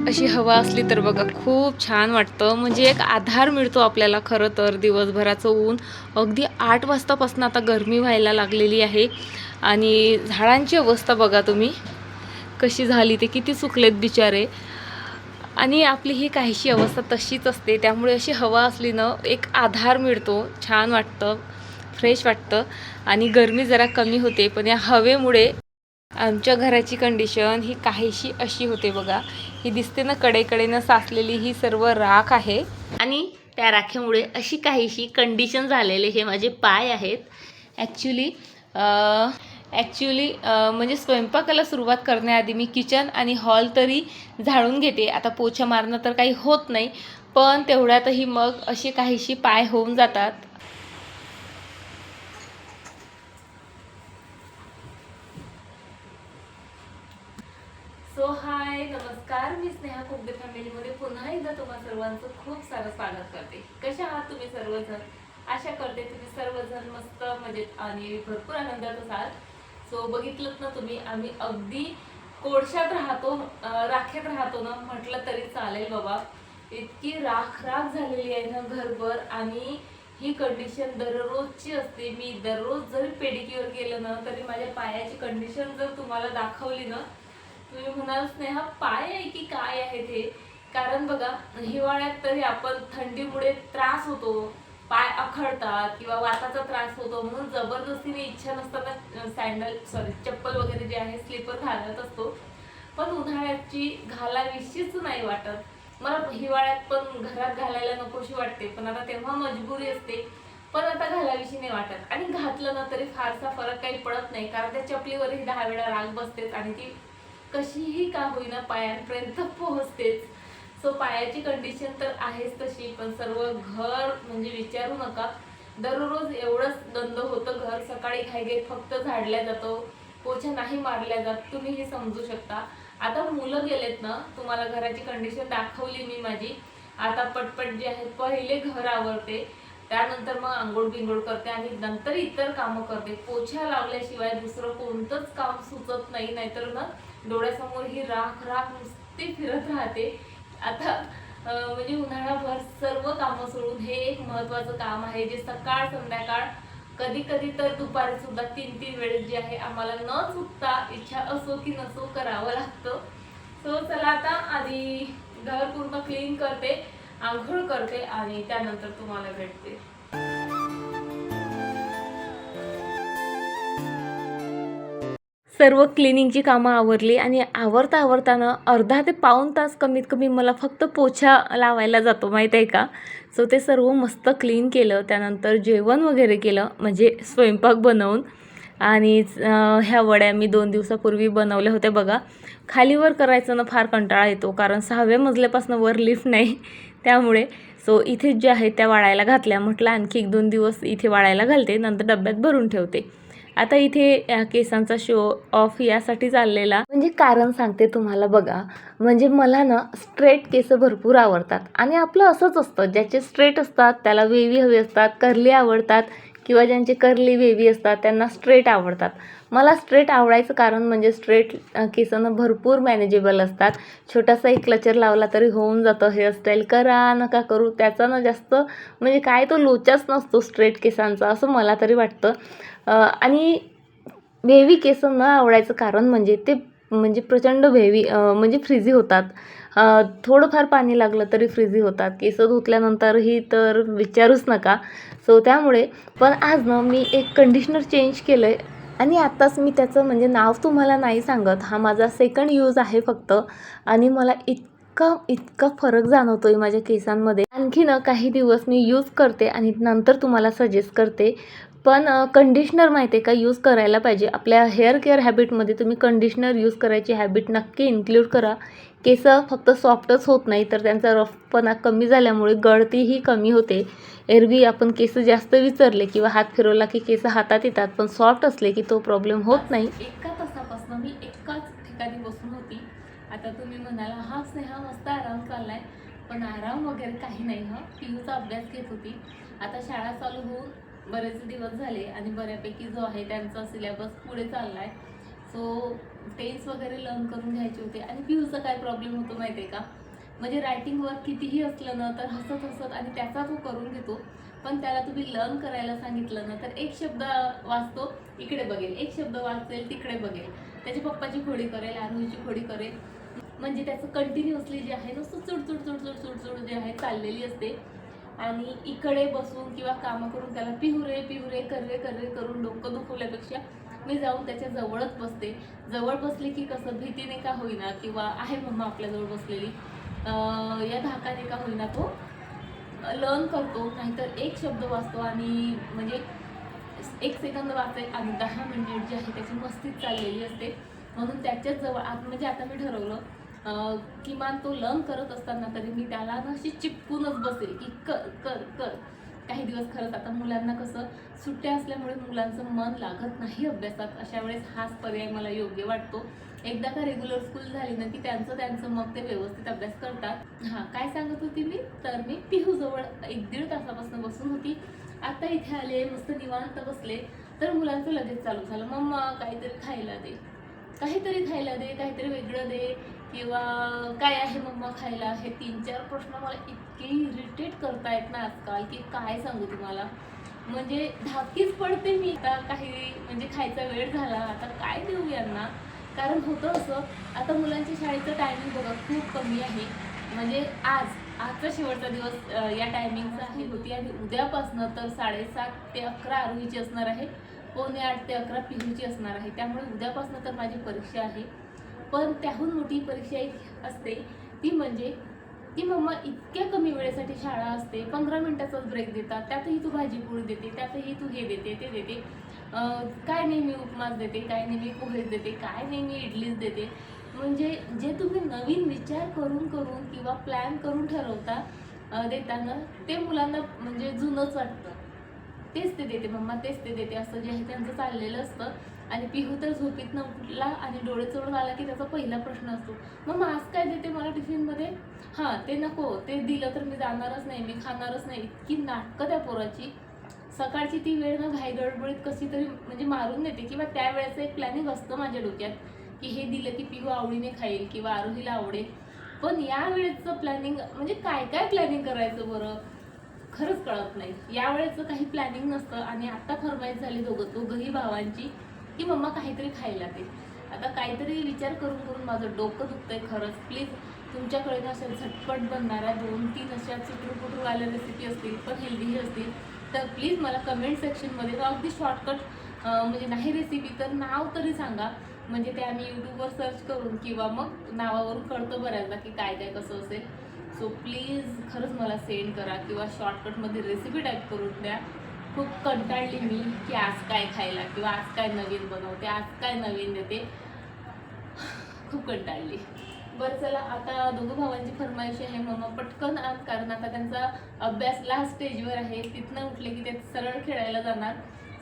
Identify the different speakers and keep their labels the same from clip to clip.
Speaker 1: अशी हवा असली तर बघा खूप छान वाटतं. म्हणजे एक आधार मिळतो आपल्याला. खरं तर दिवसभराचं ऊन अगदी 8 वाजतापासून आता गरमी व्हायला लागलेली आहे आणि झाडांची अवस्था बघा तुम्ही कशी झाली, ते किती सुकलेत बिचारे. आणि आपली ही काहीशी अवस्था तशीच असते. त्यामुळे अशी हवा असली ना, एक आधार मिळतो, छान वाटतं, फ्रेश वाटतं आणि गरमी जरा कमी होते. पण या हवेमुळे आमच्या घराची कंडिशन ही काहीशी अशी होते बघा. ही दिसते ना, कडेकडेनं साचलेली ही सर्व राख आहे आणि त्या राखेमुळे अशी काहीशी कंडिशन झालेले हे माझे पाय आहेत. ॲक्च्युली म्हणजे स्वयंपाकाला सुरुवात करण्याआधी मी किचन आणि हॉल तरी झाडून घेते. आता पोछा मारणं तर काही होत नाही, पण तेवढ्यातही मग अशी काहीशी पाय होऊन जातात. सो हाय, नमस्कार. मी स्नेहा कुकदे फॅमिलीमध्ये पुन्हा एकदा तुम्हा सर्वांचं खूप सारं स्वागत करते. कशा आहात तुम्ही सर्वजण? आशा करते तुम्ही सर्वजण मस्त मजेत आणि भरपूर आनंदात असाल. सो बघितलं ना तुम्ही, आम्ही अगदी कोळशात राहतो, राखेत राहतो ना म्हटलं तरी चालेल बाबा. इतकी राख राख झालेली आहे ना घरभर आणि ही कंडिशन दररोजची असते. मी दररोज जरी पेडिक्युअर केलं ना तरी माझ्या पायाची कंडिशन जर तुम्हाला दाखवली ना, तुम्ही म्हणाल स्नेहा पाय आहे की काय आहे ते. कारण बघा, हिवाळ्यात तरी आपण थंडीमुळे त्रास होतो, पाय अखडतात किंवा वाताचा त्रास होतो म्हणून जबरदस्तीने इच्छा नसताना चप्पल वगैरे जे आहे स्लीपर घालत असतो. पण उन्हाळ्याची घालावीशीच नाही वाटत. मला हिवाळ्यात पण घरात घालायला नकोशी वाटते, पण आता तेव्हा मजबुरी असते. पण आता घालावीशी नाही वाटत आणि घातलं ना तरी फारसा फरक काही पडत नाही, कारण त्या चपलीवरही 10 वेळा राग बसतेच आणि ती कशीही का होईना पायांपर्यंत पोहोचतेच. सो पायाची कंडिशन तर आहेच तशी, पण सर्व घर म्हणजे विचारू नका. दररोज एवढंच गंद होतं घर. सकाळी घाईघाईत फक्त झाडल्या जातो, पोछा नाही मारल्या जात. तुम्ही हे समजू शकता. आता मुलं गेलेत ना, तुम्हाला घराची कंडिशन दाखवली मी माझी. आता पटपट जे आहे पहिले घर आवरते, त्यानंतर मग आंघोळ बिंघोळ करते आणि नंतर इतर कामं करते. पोछा लावल्याशिवाय दुसरं कोणतंच काम सुचत नाही. नाहीतर ना डोळ्यासमोर ही राख राख नुसती फिरत राहते. आता म्हणजे उन्हाळाभर सर्व कामं सोडून हे एक महत्वाचं काम आहे, जे सकाळ संध्याकाळ कधी कधी तर दुपारी सुद्धा 3-3 वेळेस जे आहे आम्हाला न चुकता, इच्छा असो की नसो, करावं लागतं. सो चला, आता आधी घर पूर्ण क्लीन करते, आंघोळ करते आणि त्यानंतर तुम्हाला भेटते. सर्व क्लिनिंगची कामं आवरली आणि आवरताना अर्धा ते पाऊण तास कमीत कमी मला फक्त पोछा लावायला जातो, माहीत आहे का. सो ते सर्व मस्त क्लीन केलं, त्यानंतर जेवण वगैरे केलं, म्हणजे स्वयंपाक बनवून. आणि ह्या वड्या मी 2 दिवसापूर्वी बनवल्या होत्या बघा. खालीवर करायचं ना फार कंटाळा येतो, कारण 6व्या मजल्यापासून वर लिफ्ट नाही त्यामुळे. सो इथे ज्या आहेत त्या वाळायला घातल्या. म्हटलं आणखी 1-2 दिवस इथे वाळायला घालते, नंतर डब्यात भरून ठेवते. आता इथे केसांचा शो ऑफ यासाठी चाललेला, म्हणजे कारण सांगते तुम्हाला बघा. म्हणजे मला ना स्ट्रेट केस भरपूर आवडतात आणि आपलं असंच असतं, ज्याचे स्ट्रेट असतात त्याला वेवी हवी असतात, कर्ली आवडतात, किंवा ज्यांचे कर्ली वेवी असतात त्यांना स्ट्रेट आवडतात. मला स्ट्रेट आवडायचं कारण म्हणजे स्ट्रेट केसांना भरपूर मॅनेजेबल असतात. छोटासा एक क्लचर लावला तरी होऊन जातं. हेअरस्टाईल करा नका करू, त्याचा ना जास्त म्हणजे काय तो लोचाच नसतो स्ट्रेट केसांचा, असं मला तरी वाटतं. आणि वेवी केस न आवडायचं कारण म्हणजे ते म्हणजे प्रचंड वेवी म्हणजे फ्रिझी होतात. थोडंफार पाणी लागलं तरी फ्रिझी होतात. केस धुतल्यानंतरही तर विचारूच नका. सो त्यामुळे पण आज ना मी एक कंडिशनर चेंज केलं आहे आणि आत्ताच मी त्याचं म्हणजे नाव तुम्हाला नाही सांगत. हा माझा सेकंड यूज आहे फक्त, आणि मला इतका फरक जाणवतो आहे माझ्या केसांमध्ये. आणखी ना काही दिवस मी यूज करते आणि नंतर तुम्हाला सजेस्ट करते. पण कंडिशनर माहिती आहे का, यूज करायला पाहिजे. आपल्या हेअर केअर हॅबिटमध्ये तुम्ही कंडिशनर यूज करायची हॅबिट नक्की इन्क्लूड करा. केस फक्त सॉफ्टच होत नाही, तर त्यांचा रफपणा कमी झाल्यामुळे गळतीही कमी होते. एरवी आपण केस जास्त विचारले किंवा हात फिरवला की केस हातात येतात, पण सॉफ्ट असले की तो प्रॉब्लेम होत नाही. एका तासापासून मी एकाच ठिकाणी बसून होती. आता तुम्ही म्हणाला हा स्नेहा मस्त आराम चाललाय, पण आराम वगैरे काही नाही. पियूचा अभ्यास घेत होती. आता शाळा चालू होऊन बरेच दिवस झाले आणि बऱ्यापैकी जो आहे त्यांचा सिलेबस पुढे चाललाय. सो टेन्स वगैरे लर्न करून घ्यायचे होते. आणि पिहूचा काय प्रॉब्लेम होतो माहिती आहे का, म्हणजे रायटिंग वर्क कितीही असलं ना तर हसत हसत आणि त्याचा तो करून घेतो. पण त्याला तुम्ही लर्न करायला सांगितलं ना तर एक शब्द वाचतो इकडे बघेल, एक शब्द वाचेल तिकडे बघेल, त्याची पप्पाची खोडी करेल, आरोहीची खोडी करेल. म्हणजे त्याचं कंटिन्युअसली जे आहे नुसतं चुडचुड चुडचुड चुडचुड जे आहे चाललेली असते. आणि इकडे बसून किंवा कामं करून त्याला पिहुरे पिहुरे कर्रे कर्रे करून डोकं दुखवल्यापेक्षा मी जाऊन त्याच्या जवळच बसते. जवळ बसले की कसं भीतीने का होईना किंवा आहे मम्मा आपल्याजवळ बसलेली या धाकाने का होईना तो लर्न करतो. नाहीतर एक शब्द वाचतो आणि म्हणजे 1 सेकंद वाचेल आणि 10 मिनिट जी आहे त्याची मस्तीच चाललेली असते. म्हणून त्याच्याच जवळ म्हणजे आता मी ठरवलं किमान तो लर्न करत असताना तरी मी त्याला ना अशी चिपकूनच बसेल की कर कर कर. काही दिवस खरंच आता मुलांना कसं सुट्ट्या असल्यामुळे मुलांचं मन लागत नाही अभ्यासात, अशा वेळेस हाच पर्याय मला योग्य वाटतो. एकदा का रेग्युलर स्कूल झाली ना की त्यांचं मग ते व्यवस्थित अभ्यास करतात. हां, काय सांगत होती मी, तर मी पिहूजवळ 1-1.5 तासापासून बसून होती. आता इथे आले, मस्त निवांत बसले तर मुलांचं लगेच चालू झालं, मम्मा काहीतरी खायला दे, काहीतरी खायला दे, काहीतरी वेगळं दे, किंवा काय आहे मम्मा खायला. हे 3-4 प्रश्न मला इतके इरिटेट करतायत ना आजकाल की काय सांगू तुम्हाला. म्हणजे धाकीच पडते मी. आता काही म्हणजे खायचा वेळ झाला, आता काय देऊ यांना. कारण होतं असं, आता मुलांच्या शाळेचं टायमिंग बघा खूप कमी आहे. म्हणजे आजचा शेवटचा दिवस या टायमिंगचा आहे होती आणि उद्यापासनं तर 7:30 ते 11 आरोहीची असणार आहे, 7:45 ते 11 पिहूची असणार आहे. त्यामुळे उद्यापासनं तर माझी परीक्षा आहे. पण त्याहून मोठी परीक्षा एक असते ती म्हणजे की मम्मा इतक्या कमी वेळेसाठी शाळा असते, 15 मिनिटाचाच ब्रेक देतात, त्यातही तू भाजी पोळी देते, त्यातही तू हे देते ते देते, काय नेहमी उपमास देते, काय नेहमी पोहेच देते, काय नेहमी इडलीच देते. म्हणजे जे तुम्ही नवीन विचार करून करून किंवा प्लॅन करून ठरवता देताना ते मुलांना म्हणजे जुनंच वाटतं. तेच ते देते मम्मा, तेच ते देते, असं जे आहे त्यांचं चाललेलं असतं. आणि पिहू तर झोपीतनं उठला आणि डोळे चोळून आला की त्याचा पहिला प्रश्न असतो, मग आज काय देते मला टिफिनमध्ये. हां, ते नको, ते दिलं तर मी जाणारच नाही, मी खाणारच नाही. इतकी नाटकं त्या पोराची. सकाळची ती वेळ ना घाई गडबडीत कशी तरी म्हणजे मारून देते, किंवा त्यावेळेचं एक प्लॅनिंग असतं माझ्या डोक्यात की हे दिलं की पिहू आवडीने खाईल किंवा आरोहीला आवडेल. पण या वेळेचं प्लॅनिंग म्हणजे काय काय प्लॅनिंग करायचं बरं, खरंच कळत नाही. यावेळेचं काही प्लॅनिंग नसतं. आणि आता फरमाईश झाली दोघंही भावांची की मम्मा काहीतरी खायला दे. आता काहीतरी विचार करून करून माझं डोकं दुखतंय खरंच. प्लीज तुमच्याकडे ना अशा झटपट बनणाऱ्या 2-3 अशा चुटूपुटूवाल्या रेसिपी असतील पण हेल्दीही असतील तर प्लीज मला कमेंट सेक्शनमध्ये अगदी शॉर्टकट म्हणजे नाही रेसिपी तर नाव तरी सांगा. म्हणजे ते आम्ही यूट्यूबवर सर्च करून किंवा मग नावावरून कळतं बऱ्याचदा की काय काय कसं असेल. सो प्लीज खरंच मला सेंड करा किंवा शॉर्टकटमध्ये रेसिपी टाईप करून द्या. खूप कंटाळली मी की आज काय खायला किंवा आज काय नवीन बनवते, आज काय नवीन देते. खूप कंटाळली. बरं चला, आता दोघं भावांची फरमाईश आहे मम्मा पटकन आण, कारण आता त्यांचा अभ्यास लास्ट स्टेजवर आहे. तिथनं उठले की ते सरळ खेळायला जाणार.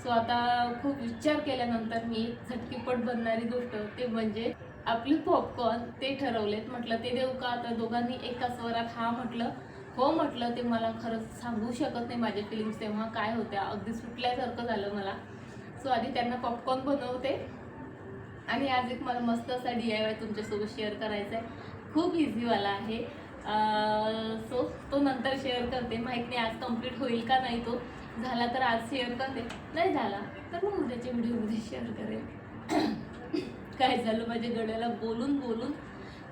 Speaker 1: सो आता खूप विचार केल्यानंतर मी झटकीपट बनणारी गोष्ट ते म्हणजे आपली पॉपकॉर्न ते ठरवलेत. म्हटलं ते देऊ का. आता दोघांनी एका स्वरात हा म्हटलं, हो म्हटलं. ते मला खरंच सांगू शकत नाही माझ्या फिलिंग्स तेव्हा काय होत्या, अगदी सुटल्यासारखं झालं मला. सो आधी त्यांना पॉपकॉर्न बनवते आणि आज एक मला मस्त असा DIY तुमच्यासोबत शेअर करायचा आहे. खूप इझीवाला आहे. सो तो नंतर शेअर करते. माहीत नाही आज कंप्लीट होईल का नाही. तो झाला तर आज शेअर करते, नाही झाला तर मग उद्याच्या व्हिडिओमध्ये शेअर करेल. काय झालं माझ्या गळ्याला बोलून बोलून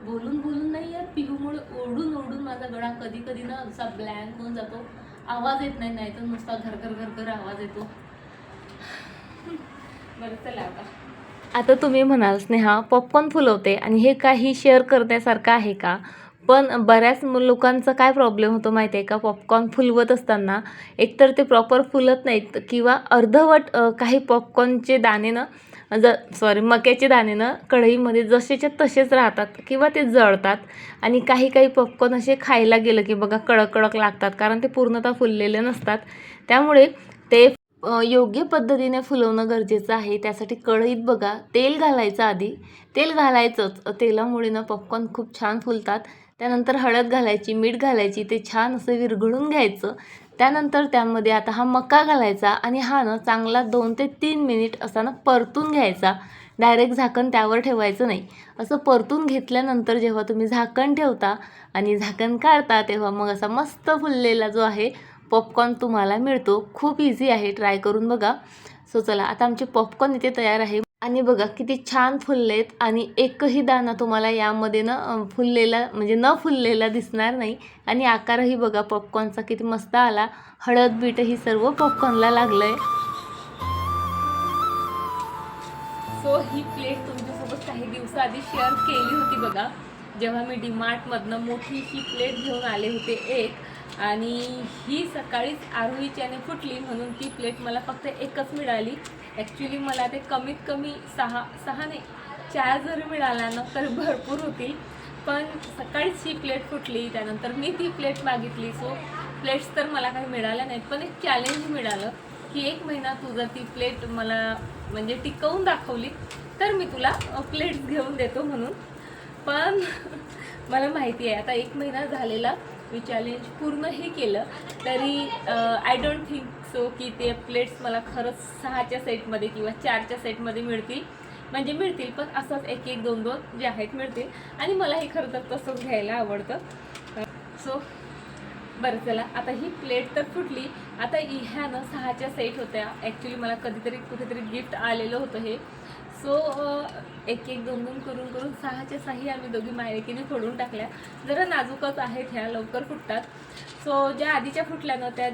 Speaker 1: बोलून बोलून नाही यार, पिहूमुळे ओढून ओढून माझा गळा कधी कधी ना असा ब्लँक होऊन जातो. आवाज येत नाही, नाही तर नुसता घरघर घरघर आवाज येतो. बरं चला आता तुम्ही म्हणाल स्नेहा पॉपकॉर्न फुलवते आणि हे काही शेअर करण्यासारखं आहे का. पण बऱ्याच लोकांचा काय प्रॉब्लेम होतो माहिती आहे का, पॉपकॉर्न फुलवत असताना एकतर ते प्रॉपर फुलत नाहीत किंवा अर्धवट काही पॉपकॉर्नचे दाणे ना मक्याचे दाणे ना कढईमध्ये जसेच्या तसेच राहतात किंवा ते जळतात. आणि काही काही पॉपकॉर्न असे खायला गेलं की बघा कडक कडक लागतात, कारण ते पूर्णतः फुललेले नसतात. त्यामुळे ते योग्य पद्धतीने फुलवणं गरजेचं आहे. त्यासाठी कढईत बघा तेल घालायचं, आधी तेल घालायचंच. तेलामुळे ना पॉपकॉर्न खूप छान फुलतात. त्यानंतर हळद घालायची, मीठ घालायची, ते छान असं विरघळून घ्यायचं. त्यानंतर त्यामध्ये आता हा मका घालायचा आणि हा ना चांगला 2 ते 3 मिनिट असा ना परतून घ्यायचा. डायरेक्ट झाकण त्यावर ठेवायचं नाही. असं परतून घेतल्यानंतर जेव्हा तुम्ही झाकण ठेवता आणि झाकण काढता तेव्हा मग असा मस्त फुललेला जो आहे पॉपकॉर्न तुम्हाला मिळतो. खूप इझी आहे, ट्राय करून बघा. सो चला, आता आमचे पॉपकॉर्न इथे तयार आहे आणि बघा किती छान फुललेत आणि एकही दाणा तुम्हाला यामध्ये फुललेला म्हणजे न फुललेला दिसणार नाही. आणि आकारही बघा पॉपकॉर्नचा किती मस्त आला. हळद बीटही सर्व पॉपकॉर्नला लागलंय. सो ही प्लेट तुमच्यासोबत काही दिवसाआधी शेअर केली होती बघा, जेव्हा मी डीमार्टमधनं मोठीशी प्लेट घेऊन आले होते एक, आणि ही सकाळीच आरोहीच्याने फुटली म्हणून ती प्लेट मला फक्त एकच मिळाली. ॲक्च्युली मला ते कमीत कमी सहा नाही 4 जरी मिळाला ना तर भरपूर होतील, पण सकाळीच ही प्लेट फुटली. त्यानंतर मी ती प्लेट मागितली. सो प्लेट्स तर मला काही मिळाल्या नाहीत, पण एक चॅलेंज मिळालं की 1 महिना तू जर ती प्लेट मला म्हणजे टिकवून दाखवली तर मी तुला प्लेट्स घेऊन देतो म्हणून. पण मला माहिती आहे आता 1 महिना झालेला, मी चॅलेंज पूर्णही केलं तरी आय डोंट थिंक सो की ते प्लेट्स मला खरंच 6च्या सेटमध्ये किंवा 4च्या सेटमध्ये मिळतील. म्हणजे मिळतील पण असंच 1-1, 2-2 जे आहेत मिळतील. आणि मलाही खरं तर तसंच घ्यायला आवडतं. सो बरं चला, आता ही प्लेट तर फुटली. आता ह्या ना 6च्या सेट होत्या. ॲक्च्युली मला कधीतरी कुठेतरी गिफ्ट आलेलं होतं हे. सो 1-1, 2-2 करून 6च्या 6 आम्ही दोघी मायलेकीने फोडून टाकल्या. जरा नाजूकच आहेत ह्या, लवकर फुटतात. सो ज्या आधीच्या फुटल्या ना त्या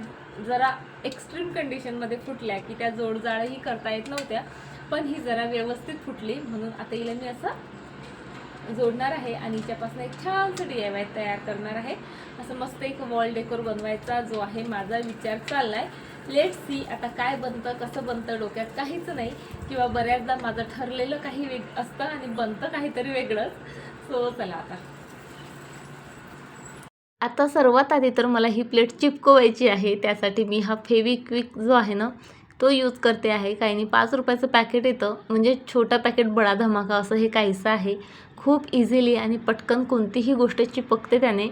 Speaker 1: जरा एक्स्ट्रीम कंडिशनमध्ये फुटल्या की त्या जोडजाळही करता येत नव्हत्या, पण ही जरा व्यवस्थित फुटली. म्हणून आता हिला मी असं जोडणार आहे आणि हिच्यापासून एक छानसं DIY तयार करणार आहे. असं मस्त एक वॉल डेकोर बनवायचा जो आहे माझा विचार चालला आहे. लेट्स सी आता काय बनतं, कसं बनतं, डोक्यात काहीच नाही. किंवा बऱ्याचदा माझं ठरलेलं काही असतं आणि बनतं काहीतरी वेगळंच. सो चला, आता सर्वात आधी तर मला ही प्लेट चिपकवायची आहे. त्यासाठी मी हा फेविक्विक जो आहे ना तो यूज करते आहे. काही नाही, 5 रुपयाचं पॅकेट येतं, म्हणजे छोटा पॅकेट बडा धमाका असं हे काहीसं आहे. खूप इझिली आणि पटकन कोणतीही गोष्ट चिपकते त्याने.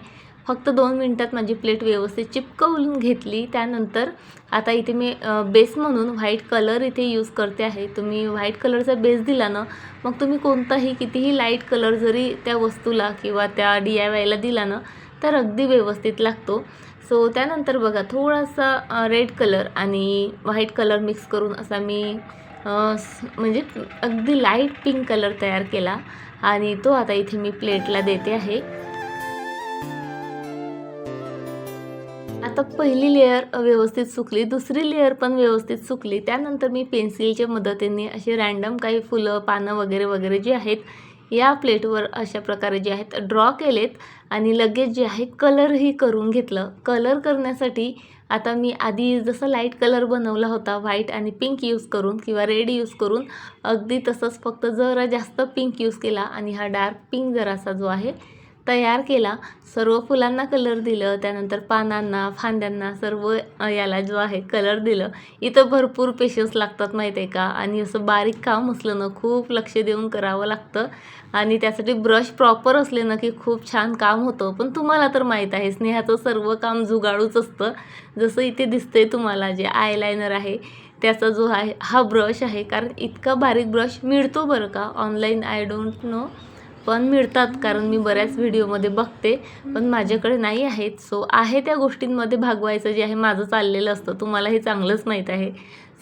Speaker 1: फक्त 2 मिनटात माझी प्लेट व्यवस्थित चिपकवून घेतली. त्यानंतर आता इथे मी बेस म्हणून व्हाईट कलर इथे यूज करते आहे. तुम्ही व्हाईट कलरचा बेस दिला ना, मग तुम्ही कोणताही कितीही लाईट कलर जरी त्या वस्तूला किंवा त्या DIYला दिला ना तर अगदी व्यवस्थित लागतो. सो त्यानंतर बघा थोडासा रेड कलर आणि व्हाईट कलर मिक्स करून असा मी म्हणजे अगदी लाईट पिंक कलर तयार केला आणि तो आता इथे मी प्लेटला देते आहे. आता पहिली लेयर व्यवस्थित सुकली, दुसरी लेयर पण व्यवस्थित सुकली. त्यानंतर मी पेन्सिलच्या मदतीने असे रँडम काही फुलं, पानं वगैरे वगैरे जे आहेत या प्लेटवर अशा प्रकारे जे आहेत ड्रॉ केलेत आणि लगेच जे आहे कलरही करून घेतलं. कलर करण्यासाठी आता मी आधी जसं लाईट कलर बनवला होता व्हाईट आणि पिंक यूज करून किंवा रेड यूज करून, अगदी तसंच फक्त जरा जास्त पिंक यूज केला आणि हा डार्क पिंक जरासा जो आहे तयार केला. सर्व फुलांना कलर दिलं, त्यानंतर पानांना, फांद्यांना सर्व याला जो आहे कलर दिलं. इथं भरपूर पेशन्स लागतात माहीत आहे का, आणि असं बारीक काम असलं ना खूप लक्ष देऊन करावं लागतं आणि त्यासाठी ब्रश प्रॉपर असले ना की खूप छान काम होतं. पण तुम्हाला तर माहीत आहे स्नेहाचं सर्व काम जुगाडूच असतं. जसं इथे दिसतंय तुम्हाला जे आयलायनर आहे त्याचा जो आहे हा ब्रश आहे, कारण इतका बारीक ब्रश मिळतो बरं का ऑनलाईन, आय डोंट नो, पण मिळतात कारण मी बऱ्याच व्हिडिओमध्ये बघते, पण माझ्याकडे नाही आहेत. सो आहे त्या गोष्टींमध्ये भागवायचं जे आहे माझं चाललेलं असतं, तुम्हाला हे चांगलंच माहीत आहे.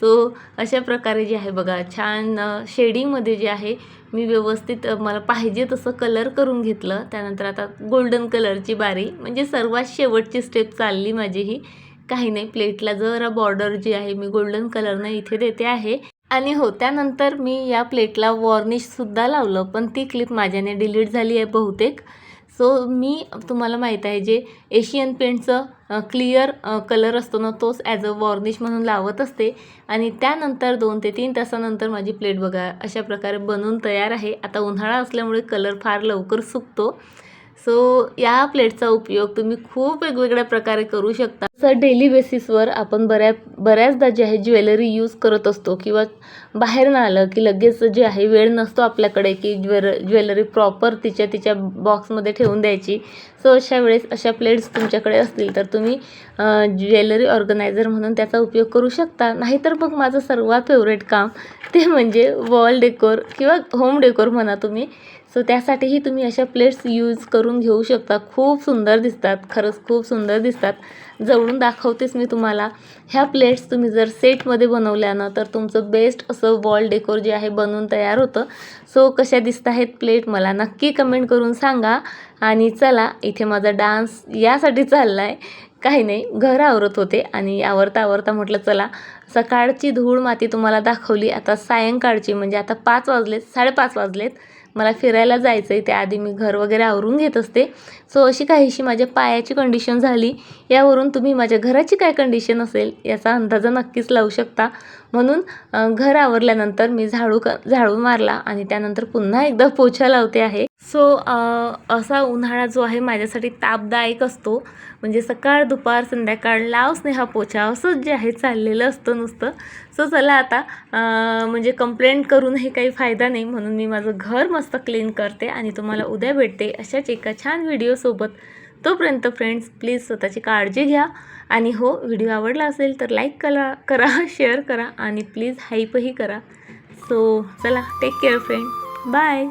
Speaker 1: सो अशा प्रकारे जे आहे बघा छान शेडिंगमध्ये जे आहे मी व्यवस्थित मला पाहिजे तसं कलर करून घेतलं. त्यानंतर आता गोल्डन कलरची बारी, म्हणजे सर्वात शेवटची स्टेप चालली माझी ही. काही नाही, प्लेटला जरा बॉर्डर जी आहे मी गोल्डन कलरनं इथे देते आहे. आणि हो, त्यानंतर मी या प्लेटला वॉर्निशसुद्धा लावलं, पण ती क्लिप माझ्याने डिलीट झाली आहे बहुतेक. सो मी तुम्हाला माहीत आहे जे एशियन पेंटचं क्लिअर कलर असतो ना तोच ॲज अ वॉर्निश म्हणून लावत असते. आणि त्यानंतर 2 ते 3 तासानंतर माझी प्लेट बघा अशा प्रकारे बनवून तयार आहे. आता उन्हाळा असल्यामुळे कलर फार लवकर सुकतो. सो या प्लेटचा उपयोग तुम्ही खूप वेगवेगळ्या प्रकारे करू शकता. जसं डेली बेसिसवर आपण बऱ्याचदा जे आहे ज्वेलरी यूज करत असतो किंवा बाहेर ना आलं की लगेच जे आहे वेळ नसतो आपल्याकडे की ज्वेलरी प्रॉपर तिच्या बॉक्समध्ये ठेवून द्यायची. सो अशा वेळेस अशा प्लेट्स तुमच्याकडे असतील तर तुम्ही ज्वेलरी ऑर्गनायझर म्हणून त्याचा उपयोग करू शकता. नाहीतर मग माझं सर्वात फेवरेट काम ते म्हणजे वॉल डेकोर किंवा होम डेकोर म्हणा तुम्ही. सो त्यासाठीही तुम्ही अशा प्लेट्स यूज करून घेऊ शकता. खूप सुंदर दिसतात, खरंच खूप सुंदर दिसतात. जवळून दाखवतेच मी तुम्हाला. ह्या प्लेट्स तुम्ही जर सेटमध्ये बनवल्या ना तर तुमचं बेस्ट असं वॉल डेकोर जे आहे बनवून तयार होतं. सो कशा दिसत आहेत प्लेट मला नक्की कमेंट करून सांगा. आणि चला इथे माझा डान्स यासाठी चालला आहे, काही नाही, घर आवरत होते आणि आवरता म्हटलं चला सकाळची धूळ माती तुम्हाला दाखवली. आता सायंकाळची म्हणजे आता 5 वाजलेत, 5:30 वाजलेत. मला फिरायला जायचं आहे, त्याआधी मी घर वगैरे आवरून घेत असते. सो अशी काहीशी माझ्या पायाची कंडिशन झाली. यावरून तुम्ही माझ्या घराची काय कंडिशन असेल याचा अंदाजा नक्कीच लावू शकता. म्हणून घर आवरल्यानंतर मी झाडू मारला आणि त्यानंतर पुन्हा एकदा पोछा लावते आहे. सो असा उन्हाळा जो आहे माझ्यासाठी तापदायक असतो. म्हणजे सकाळ दुपार संध्याकाळ लाव स्नेहा पोछा असंच जे आहे चाललेलं असतं नुसतं. सो चला आता म्हणजे कंप्लेंट करूनही काही फायदा नाही, म्हणून मी माझं घर मस्त क्लीन करते आणि तुम्हाला उद्या भेटते अशाच एका छान व्हिडिओसोबत. तोपर्यंत फ्रेंड्स प्लीज स्वतःची काळजी घ्या आणि हो व्हिडिओ आवडला असेल तर लाईक करा शेअर करा आणि प्लीज हाईपही करा. सो चला टेक केअर फ्रेंड, बाय.